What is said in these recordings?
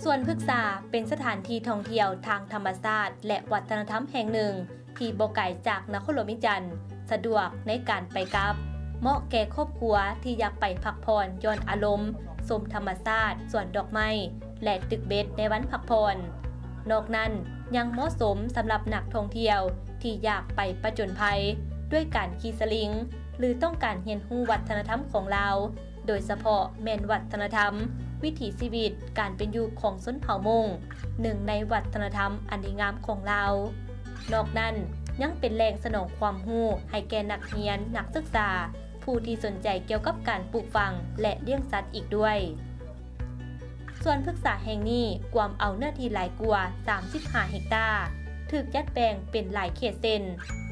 ส่วนพฤกษาเป็นสถานที่ท่องเที่ยวทางธรรมชาติและวัฒนธรรมแห่งหนึ่งที่บ่ไกลจากนครหลวงวิจันทร์สะดวกในการไปกลับเหมาะแก่ครอบครัวที่อยากไปพักผ่อนย้อนอารมณ์ชมธรรมชาติสวนดอกไม้และตึกเบ็ดในวันพักผ่อนนอกนั้นยังเหมาะสมสำหรับนักท่องเที่ยวที่อยากไปผจญภัยด้วยการขี่สลิงหรือต้องการเรียนรู้วัฒนธรรมของลาวโดยเฉพาะแม่นวัฒนธรรมวิถีชีวิตการเป็นอยู่ของชนเผ่ามงหนึ่งในวัฒนธรรมอันดีงามของเรานอกนั้นยังเป็นแหล่งสนองความรู้ให้แก่นักเรียนนักศึกษาผู้ที่สนใจเกี่ยวกับการปลูกฝังและเลี้ยงสัตว์อีกด้วยส่วนพฤกษาแห่งนี้กวามเอาเนื้อที่หลายกว่า35 เฮกตาร์ถูกจัดแบ่งเป็นหลายเขตเส้น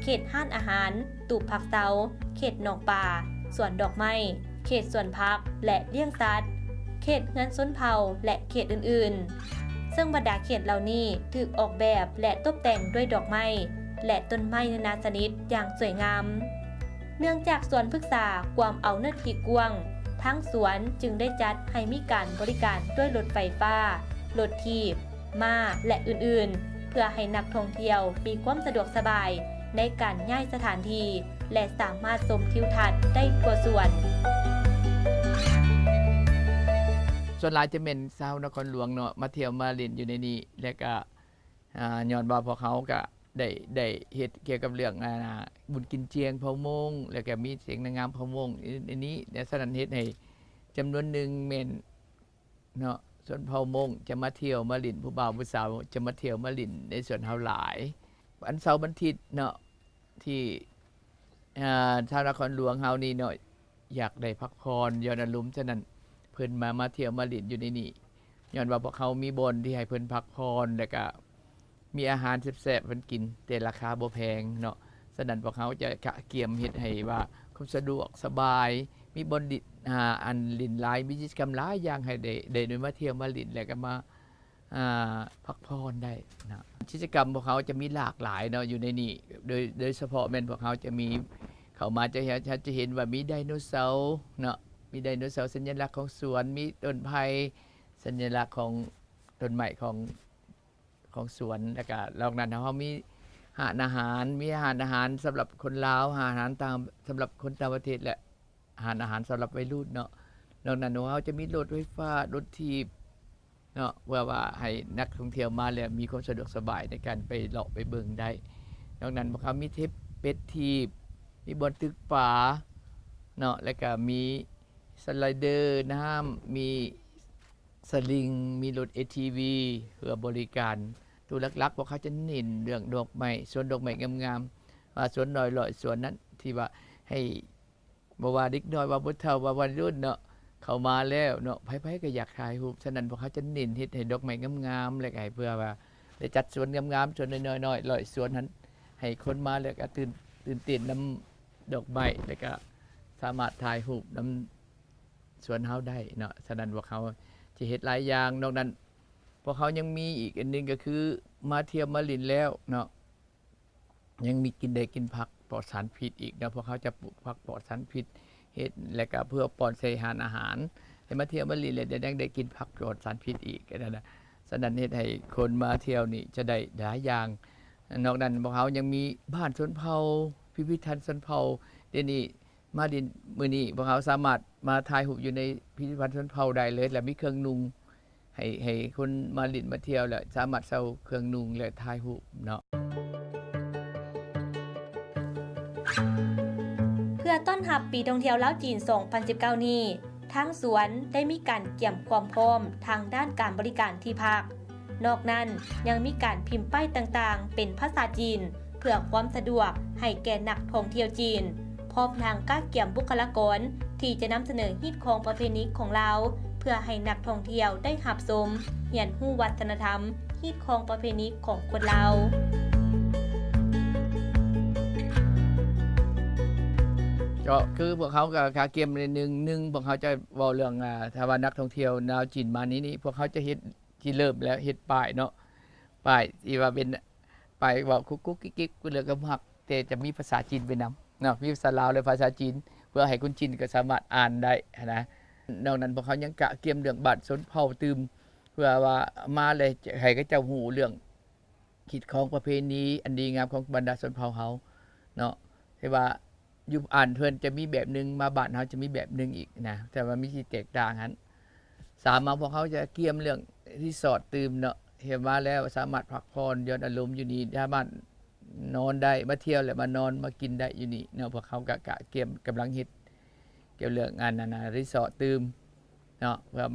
เขตห้านอาหารตูบผักเตาเขตหนองป่าสวนดอกไม้เขตสวนพักและเลี้ยงสัตว์เขตเฮือนชนเผ่าและเขตอื่นๆซึ่งบรรดาเขตเหล่านี้ถูกออกแบบและตกแต่งด้วยดอกไม้และต้นไม้นานาชนิดอย่างสวยงามเนื่องจากสวนพฤกษากวามเอาเนื้อที่กว้างทั้งสวนจึงได้จัดให้มีการบริการด้วยรถไฟฟ้ารถถีบม้าและอื่นๆเพื่อให้นักท่องเที่ยวมีความสะดวกสบายในการย้ายสถานที่และสามารถชมทิวทัศน์ได้ทั่วสวนส่วนหลายจะเป็นชาวนครหลวงเนาะมาเที่ยวมาเล่นอยู่ในนี้แล้วก็ย้อนว่าพวกเขาก็ได้เฮ็ดเกี่ยวกับเรื่องบุญกินเจียงเผ่ามงแล้วก็มีเสียงนางงามเผ่ามงในนี้แต่สถานเฮ็ดให้จำนวนหนึ่งแม่นเนาะส่วนเผ่ามงจะมาเที่ยวมาเล่นผู้บ่าวผู้สาวจะมาเที่ยวมาเล่นในส่วนเฮาหลายวันเสาร์วันอาทิตย์เนาะที่ชาวนครหลวงเฮานี่เนาะอยากได้พักผ่อนย้อนอารมณ์ฉะนั้นเพิ่นมาเที่ยวมาเล่นอยู่ในนี้ย้อนว่าพวกเขามีบ่อนที่ให้เพิ่นพักผ่อนแล้วก็มีอาหารแซ่บๆเพิ่นกินแต่ราคาบ่แพงเนาะฉะนั้นพวกเขาจะกะเกียมเฮ็ดให้ว่าความสะดวกสบายมีบ่อนอันลินหลายมีกิจกรรมหลายอย่างให้ได้มาเที่ยวมาเล่นแล้วก็มาพักผ่อนได้นะกิจกรรมพวกเขาจะมีหลากหลายเนาะอยู่ในนี้โดยเฉพาะแม่นพวกเขาจะมีเข้ามาจะเห็นว่ามีไดโนเสาร์เนาะมีไดโนเสาร์สัญลักษณ์ของสวนมีต้นไผ่สัญลักษณ์ของต้นไม้ของสวนแล้วก็นอกนั้นเขามีอาหารสำหรับคนลาวอาหารตามสำหรับคนต่างประเทศและอาหารสำหรับวัยรุ่นเนาะนอกนั้นเขาจะมีรถไฟฟ้ารถถีบเนาะว่าให้นักท่องเที่ยวมาแล้วมีความสะดวกสบายในการไปเลาะไปเบิ่งได้นอกนั้นเขามีเทปเป็ดถีบมีบอนตึกป่าเนาะแล้วก็มีสไลเดอร์น้ำมีสลิงมีรถ ATV เพื่อบริการตัวหลักๆพวกเขาจะเน้นเรื่องดอกไม้สวนดอกไม้งามๆว่าสวนน้อยลอยสวนนั้นที่ว่าให้บ่ว่าเด็กน้อยว่าบ่เฒ่าว่าวัยรุ่นเนาะเข้ามาแล้วเนาะไผๆก็อยากถ่ายรูปฉะนั้นพวกเขาจะเน้นเฮ็ดให้ดอกไม้งามๆแล้วก็ให้เพื่อว่าได้จัดสวนงามๆสวนน้อยๆลอยสวนนั้นให้คนมาแล้วก็ตื่นเต้นนำดอกไม้แล้วก็สามารถถ่ายรูปนำสวนเฮาได้เนาะฉะนั้นพวกเขาจะเฮ็ดหลายอย่างนอกนั้นพวกเขายังมีอีกอันนึงก็คือมาเที่ยวมาลินแล้วเนาะยังมีกินผักปลอดสารพิษอีกเนาะพวกเขาจะปลูกผักปลอดสารพิษเฮ็ดแล้วก็เพื่อปลอดใส่อาหารให้มาเที่ยวมาลินแล้วได้กินผักปลอดสารพิษอีกนั่นน่ะฉะนั้นเฮ็ดให้คนมาเที่ยวนี่จะได้หลายอย่างนอกนั้นพวกเขายังมีบ้านชนเผ่าพิพิธภัณฑ์ชนเผ่าเดี๋ยวนี้มาดินมื้อนี้พวกเขาสามารถมาถ่ายรูปอยู่ในพิพิธภัณฑ์ชนเผ่าได้เลยและมีเครื่องนุ่งให้คนมาลินมาเที่ยวแล้วสามารถเช่าเครื่องนุ่งและถ่ายรูปเนาะเพื่อต้อนรับปีท่องเที่ยวลาวจีน 2019 นี้ทางสวนได้มีการเตรียมความพร้อมทางด้านการบริการที่พักนอกนั้นยังมีการพิมพ์ป้ายต่างๆเป็นภาษาจีนเพื่อความสะดวกให้แก่นักท่องเที่ยวจีนพร้อมทางการเกี่ยมบุคลากรที่จะนำเสนอฮิตของประเพณีของลาวเพื่อให้นักท่องเที่ยวได้รับชมเรียนรู้วัฒนธรรมฮิตของประเพณีของคนลาวก็คือพวกเขาก็คาเกมในหนึ่งพวกเขาจะเว้าเรื่องถ้าว่านักท่องเที่ยวชาวจีนมานี้พวกเขาจะเฮ็ดที่เริ่มแล้วเฮ็ดป้ายเนาะป้ายที่ว่าเป็นป้ายว่ากุ๊กกิ๊กๆเรื่องกับฮักแต่จะมีภาษาจีนไปนำเนาะมีภาษาลาวและภาษาจีนเพื่อให้คนจีนก็สามารถอ่านได้นะนอกนั้นพวกเขายังกะเกียมเรื่องบัตรชนเผ่าตืม พื่อว่ามาเลยให้เขาเจ้าฮู้เรื่องคิดของประเพณีอันดีงามของบรรดาชนเผ่าเฮาเนาะที่ว่าอยู่อ่านเพิ่นจะมีแบบนึงมาบ้านเฮาจะมีแบบนึงอีกนะแต่ว่ามีสิแตกต่างกันสามารถพวกเขาจะเกี่ยมเรื่องรีสอร์ทตื่มเนาะเห็นมาแล้วสามารถพักผ่อนหย่อนอารมณ์อยู่นี่สามารถนอนได้มาเที่ยวแล้วมานอนมากินได้อยู่นี่เนาะพวกเขาก็เกี่ยมกำลังเฮ็ดเกี่ยวเรื่องงานนั้นน่ะรีสอร์ทตื่มเนาะเพื่อ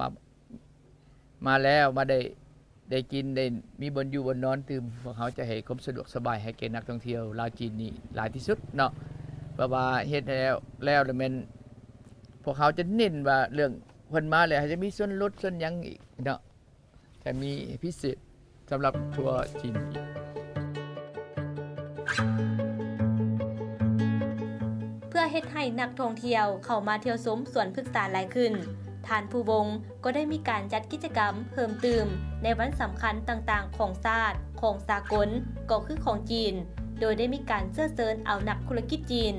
มาแล้วมาได้กินได้มีบนอยู่บนนอนตื่มพวกเขาจะให้ความสะดวกสบายให้แก่นักท่องเที่ยวลาวจีนนี่หลายที่สุดเนาะเพราะว่าเฮ็ดแล้วแม่นพวกเขาจะเน้นว่าเรื่องเพิ่นมาแล้วจะมีส่วนลดส่วนหยังอีกเนาะจะมีพิเศษสำหรับทัวร์จีนอีกเพื่อเฮ็ดให้นักท่องเที่ยวเข้ามาเที่ยวชมสวนพฤกษาหลายขึ้นท่านผู้วงก็ได้มีการจัดกิจกรรมเพิ่มเติมในวันสำคัญต่างๆของชาติของสากลก็คือของจีนโดยได้มีการเชิญเอานักธุรกิจจีน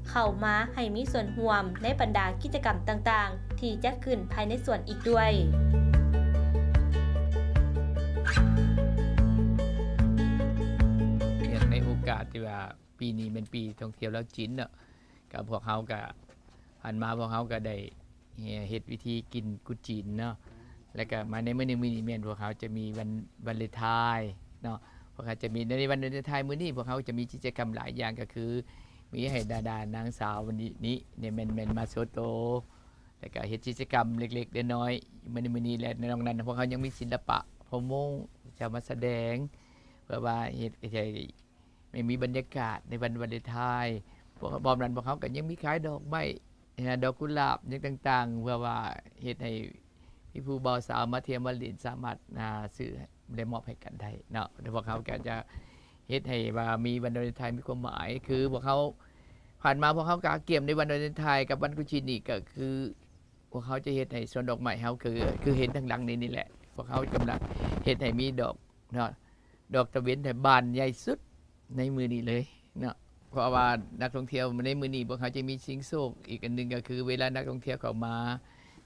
เข้ามาให้มีส่วนร่วมในบรรดากิจกรรมต่างๆที่จัดขึ้นภายในสวนอีกด้วยในโอกาสที่ว่าปีนี้เป็นปีท่องเที่ยวแล้วจีนเนาะกับพวกเขาก็ผ่านมาพวกเขาก็ได้เฮ็ดวิธีกินกุดจีนเนาะแล้วก็มาในมื้อนึงมีแม่นพวกเขาจะมีวันวาเลนไทน์เนาะพวกเขาจะมีในวันวาเลนไทน์มื้อนี้พวกเขาจะมีกิจกรรมหลายอย่างก็คือมีให้ดาๆนางสาววันนี้เนี่ยแม่นมาโซโตแล้วก็เฮ็ดกิจกรรมเล็กๆน้อยๆมื้อนี้และในนอกนั้นพวกเขายังมีศิลปะพมงจะมาแสดงเพื่อว่าเฮ็ดให้ไม่มีบรรยากาศในวันวาเลนไทน์พวกบอมนั้นพวกเขาก็ยังมีขายดอกไม้ดอกกุหลาบอย่างต่างๆเพื่อว่าเฮ็ดให้พี่ผู้บ่าวสาวมาเที่ยวมาเล่นสามารถซื้อได้มอบให้กันได้เนาะแต่พวกเขาก็จะเฮ็ดให้ว่ามีวันวาเลนไทน์มีความหมายคือพวกเขาผ่านมาพวกเขาก็เกี่ยมในวันวาเลนไทน์กับวันกุชินนี่ก็คือพวกเขาจะเฮ็ดให้สวนดอกไม้เฮาคือเห็นทางหลังนี่แหละพวกเขากำลังเฮ็ดให้มีดอกเนาะดอกตะเวนแต่บานใหญ่สุดในมือนี้เลยเนาะเพราะว่านักท่องเที่ยวในมื้อนี้พวกเขาจะมีชิงโชคอีกอันนึงก็คือเวลานักท่องเที่ยวเข้ามา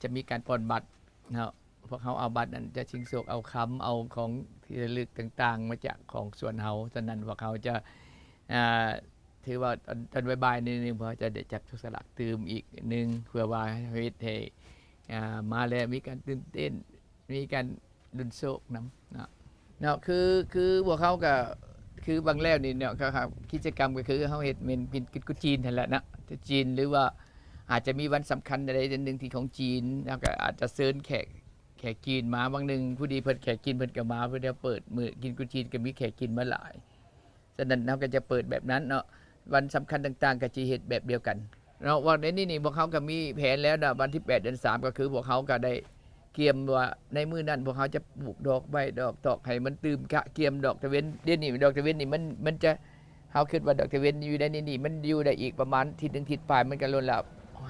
จะมีการปอนบัตรเนาะพวกเขาเอาบัตรนั้นจะชิงโชคเอาค้ำเอาของที่ระลึกต่างๆมาจากของส่วนเฮาฉะนั้นพวกเขาจะถือว่าตอนบ่ายๆนิดนึงพอจะได้จับทุกสลากตื่มอีกนึงเพื่อว่าเฮ็ดให้มาแล้วมีการตื่นเต้นมีการลุ้นโชคนำเนาะคือพวกเขาก็คือบางแล้วนี่เนี่ยครับกิจกรรมก็คือเฮาเฮ็ดเป็นกินกุจีนนั่นแหละนะจีนหรือว่าอาจจะมีวันสำคัญใดๆนึงที่ของจีนแล้วก็อาจจะเชิญแขกจีนมาบางนึงผู้ดีเพิ่นแขกจีนเพิ่นก็มาเพิ่นจะเปิดมื้อกินกุจีนก็มีแขกจีนมาหลายฉะนั้นเฮาก็จะเปิดแบบนั้นเนาะวันสำคัญต่างๆก็สิเฮ็ดแบบเดียวกันเนาะว่าในนี้พวกเขาก็มีแผนแล้วนะวันที่8เดือน3ก็คือพวกเขาก็ได้เกียมว่าในมื้อนั้นพวกเขาจะปลูกดอกไม้ดอกตอกให้มันตื่มกะเกียมดอกตะเวนเดี๋ยวนี้ดอกตะเวนนี่มันจะเฮาคิดว่าดอกตะเวนอยู่ในนี่มันอยู่ได้อีกประมาณทิศนึงทิศปลายมันก็ล้นแล้ว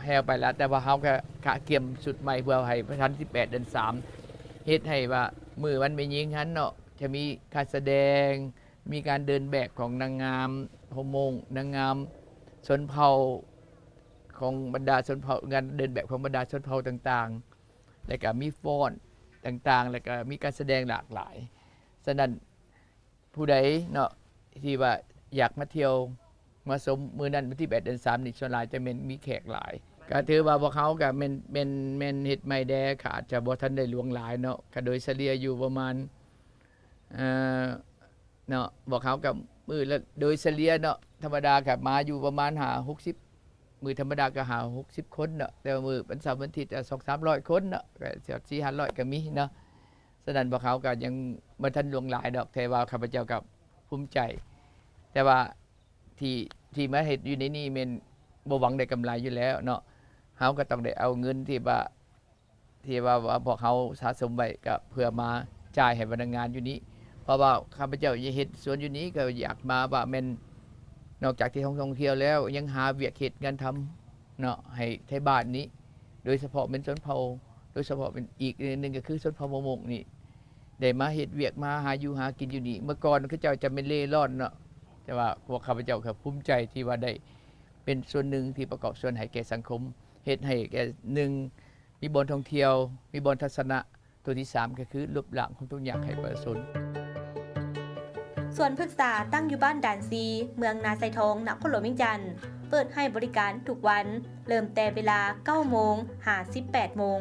แฮวไปแล้วแต่ว่าเฮาก็กะเกียมสุดใหม่เพื่อให้วันที่8เดือน3เฮ็ดให้ว่ามื้อวันไม่ยิงหันเนาะจะมีการแสดงมีการเดินแบบของนางงามฮอร์โมนนางงามชนเผ่าของบรรดาชนเผ่างานเดินแบบของบรรดาชนเผ่าต่างๆแล้วก็มีฟ้อนต่างๆแล้วก็มีการแสดงหลากหลายฉะนั้นผู้ใดเนาะที่ว่าอยากมาเที่ยวมาชมมื้อนั้นวันที่8เดือน3นี่ส่วนหลายจะมีแขกหลายก็ถือว่าพวกเขาก็แม่นเฮ็ดใหม่แดค่ะอาจจะบ่ทันได้หลวงหลายเนาะก็โดยเฉลี่ยอยู่ประมาณเนาะพวกเขาก็มื้อละโดยเฉลี่ยเนาะธรรมดาก็มาอยู่ประมาณ60มื้อธรรมดาก็60คนเนาะแต่มื้อวันเสาร์วันอาทิตย์200-300คนเนาะก็400-500ก็มีเนาะฉะนั้นพวกเขาก็ยังบ่ทันหลวงหลายดอกแต่ว่าข้าพเจ้าก็ภูมิใจแต่ว่าที่มาเฮ็ดอยู่ในนี้แม่นบ่หวังได้กำไรอยู่แล้วเนาะเฮาก็ต้องได้เอาเงินที่ว่าพวกเขาสะสมไว้ก็เพื่อมาจ่ายให้พนักงานอยู่นี้เพราะว่าข้าพเจ้าเฮ็ดสวนอยู่นี้ก็อยากมาว่าแม่นนอกจากที่ท่องเที่ยวแล้วยังหาเวียกเฮ็ดงานทำเนาะให้ไทบ้านนี้โดยเฉพาะเป็นชนเผ่าโดยเฉพาะเป็นอีกนึงก็คือชนเผ่ามงนี่ได้มาเฮ็ดเวียกมาหาอยู่หากินอยู่นี่เมื่อก่อนเขาเจ้าจะเป็นเล่ร่อนเนาะแต่ว่าพวกข้าพเจ้าก็ภูมิใจที่ว่าได้เป็นส่วนหนึ่งที่ประกอบส่วนให้แก่สังคมเฮ็ดให้แก่1มีบ่อนท่องเที่ยวมีบ่อนทัศนะ ตัวที่3ก็คือรูปร่างของทุกอย่างให้ประชาชนส่วนพฤกษาตั้งอยู่บ้านด่านซีเมืองนาไซทองนครหลวงเวียงจันทน์เปิดให้บริการทุกวันเริ่มแต่เวลา 9 โมง ถึง 18 โมง